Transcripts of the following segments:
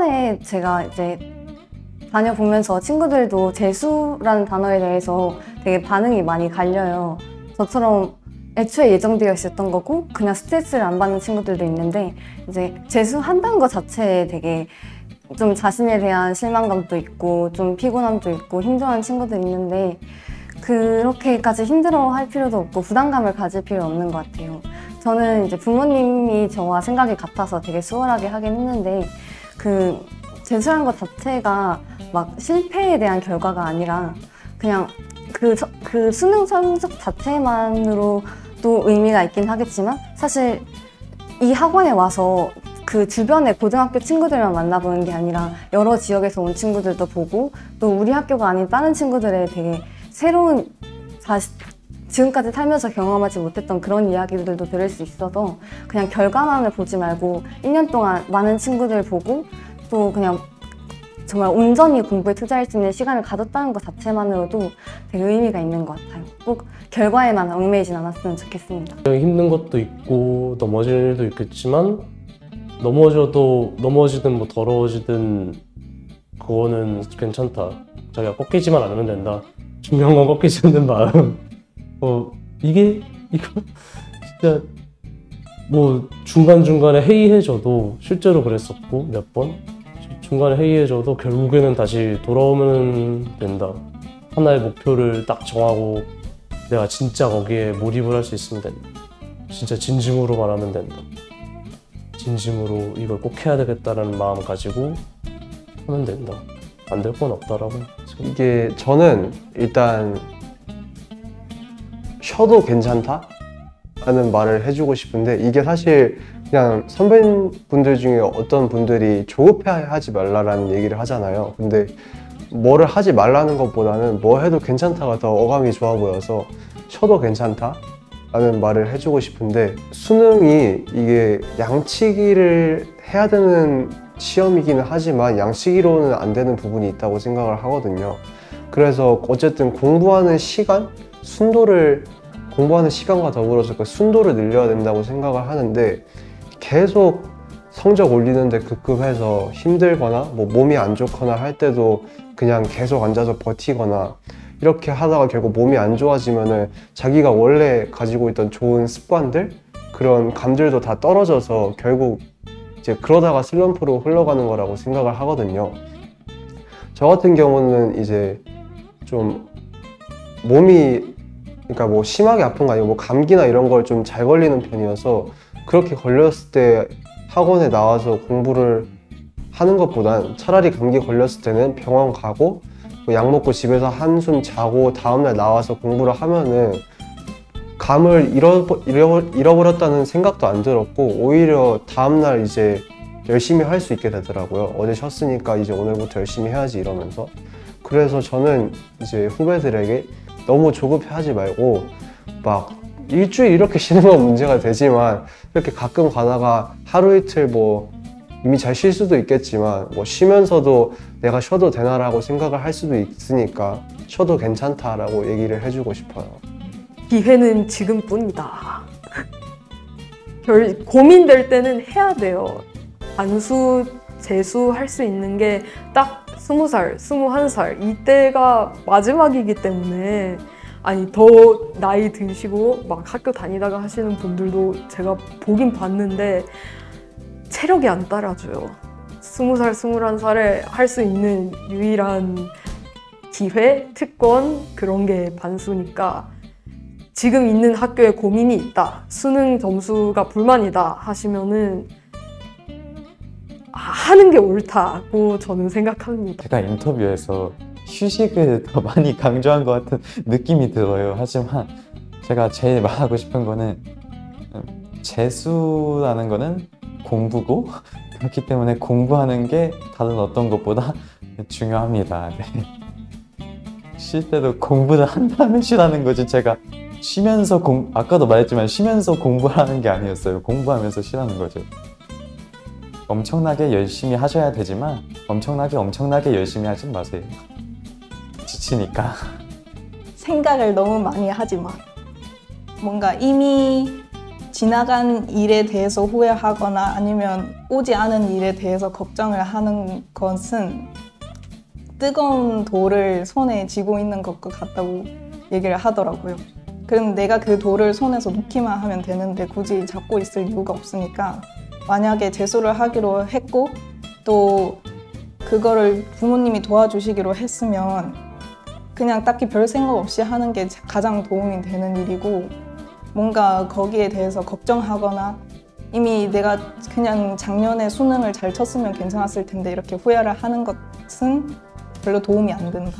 학원에 제가 이제 다녀보면서 친구들도 재수라는 단어에 대해서 되게 반응이 많이 갈려요. 저처럼 애초에 예정되어 있었던 거고 그냥 스트레스를 안 받는 친구들도 있는데, 이제 재수한다는 것 자체에 되게 좀 자신에 대한 실망감도 있고 좀 피곤함도 있고 힘들어하는 친구들이 있는데, 그렇게까지 힘들어할 필요도 없고 부담감을 가질 필요 없는 것 같아요. 저는 이제 부모님이 저와 생각이 같아서 되게 수월하게 하긴 했는데, 그 재수라는 것 자체가 막 실패에 대한 결과가 아니라 그냥 그 수능 성적 자체만으로도 의미가 있긴 하겠지만, 사실 이 학원에 와서 그 주변의 고등학교 친구들만 만나보는 게 아니라 여러 지역에서 온 친구들도 보고, 또 우리 학교가 아닌 다른 친구들의 되게 새로운 지금까지 살면서 경험하지 못했던 그런 이야기들도 들을 수 있어서, 그냥 결과만을 보지 말고 1년 동안 많은 친구들 보고 또 그냥 정말 온전히 공부에 투자할 수 있는 시간을 가졌다는 것 자체만으로도 되게 의미가 있는 것 같아요. 꼭 결과에만 얽매이진 않았으면 좋겠습니다. 힘든 것도 있고 넘어질 일도 있겠지만, 넘어지든 뭐 더러워지든 그거는 괜찮다. 자기가 꺾이지만 않으면 된다. 중요한 건 꺾이지 않는 마음. 이거 진짜 뭐 중간중간에 해이해져도, 실제로 그랬었고 몇 번 중간에 해이해져도 결국에는 다시 돌아오면 된다. 하나의 목표를 딱 정하고 내가 진짜 거기에 몰입을 할 수 있으면 된다. 진짜 진심으로 말하면 된다. 진심으로 이걸 꼭 해야 되겠다라는 마음 가지고 하면 된다. 안 될 건 없다라고. 이게 저는 일단 쉬어도 괜찮다? 라는 말을 해주고 싶은데, 이게 사실 그냥 선배분들 중에 어떤 분들이 조급해하지 말라라는 얘기를 하잖아요. 근데 뭐를 하지 말라는 것보다는 뭐 해도 괜찮다가 더 어감이 좋아 보여서 쉬어도 괜찮다? 라는 말을 해주고 싶은데, 수능이 이게 양치기를 해야 되는 시험이기는 하지만 양치기로는 안 되는 부분이 있다고 생각을 하거든요. 그래서 어쨌든 공부하는 시간? 공부하는 시간과 더불어서 그 순도를 늘려야 된다고 생각을 하는데, 계속 성적 올리는데 급급해서 힘들거나 뭐 몸이 안 좋거나 할 때도 그냥 계속 앉아서 버티거나 이렇게 하다가 결국 몸이 안 좋아지면은 자기가 원래 가지고 있던 좋은 습관들, 그런 감들도 다 떨어져서 결국 이제 그러다가 슬럼프로 흘러가는 거라고 생각을 하거든요. 저 같은 경우는 이제 좀 몸이, 그러니까 뭐 심하게 아픈 거 아니고 뭐 감기나 이런 걸 좀 잘 걸리는 편이어서, 그렇게 걸렸을 때 학원에 나와서 공부를 하는 것보단 차라리 감기 걸렸을 때는 병원 가고 뭐 약 먹고 집에서 한숨 자고 다음날 나와서 공부를 하면은 감을 잃어버렸다는 생각도 안 들었고, 오히려 다음날 이제 열심히 할 수 있게 되더라고요. 어제 쉬었으니까 이제 오늘부터 열심히 해야지 이러면서. 그래서 저는 이제 후배들에게 너무 조급해하지 말고, 막 일주일 이렇게 쉬는 건 문제가 되지만 이렇게 가끔 가다가 하루 이틀 뭐 이미 잘 쉴 수도 있겠지만 뭐 쉬면서도 내가 쉬어도 되나라고 생각을 할 수도 있으니까 쉬어도 괜찮다라고 얘기를 해주고 싶어요. 기회는 지금뿐이다. 고민될 때는 해야 돼요. 반수, 재수 할 수 있는 게 딱 20살, 21살 이때가 마지막이기 때문에, 아니 더 나이 드시고 막 학교 다니다가 하시는 분들도 제가 보긴 봤는데 체력이 안 따라줘요. 20살, 21살에 할 수 있는 유일한 기회, 특권, 그런 게 반수니까, 지금 있는 학교에 고민이 있다, 수능 점수가 불만이다 하시면은 하는 게 옳다고 저는 생각합니다. 제가 인터뷰에서 휴식을 더 많이 강조한 것 같은 느낌이 들어요. 하지만 제가 제일 말하고 싶은 거는, 재수라는 거는 공부고, 그렇기 때문에 공부하는 게 다른 어떤 것보다 중요합니다. 네. 쉴 때도 공부를 한다면 쉬라는 거지, 제가 쉬면서 아까도 말했지만 쉬면서 공부하는 게 아니었어요. 공부하면서 쉬라는 거죠. 엄청나게 열심히 하셔야 되지만 엄청나게 열심히 하지 마세요. 지치니까. 생각을 너무 많이 하지 마. 뭔가 이미 지나간 일에 대해서 후회하거나 아니면 오지 않은 일에 대해서 걱정을 하는 것은 뜨거운 돌을 손에 쥐고 있는 것과 같다고 얘기를 하더라고요. 그럼 내가 그 돌을 손에서 놓기만 하면 되는데 굳이 잡고 있을 이유가 없으니까 만약에 재수를 하기로 했고 또 그거를 부모님이 도와주시기로 했으면 그냥 딱히 별 생각 없이 하는 게 가장 도움이 되는 일이고 뭔가 거기에 대해서 걱정하거나 이미 내가 그냥 작년에 수능을 잘 쳤으면 괜찮았을 텐데 이렇게 후회를 하는 것은 별로 도움이 안 된다.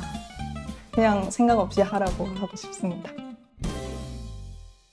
그냥 생각 없이 하라고 하고 싶습니다.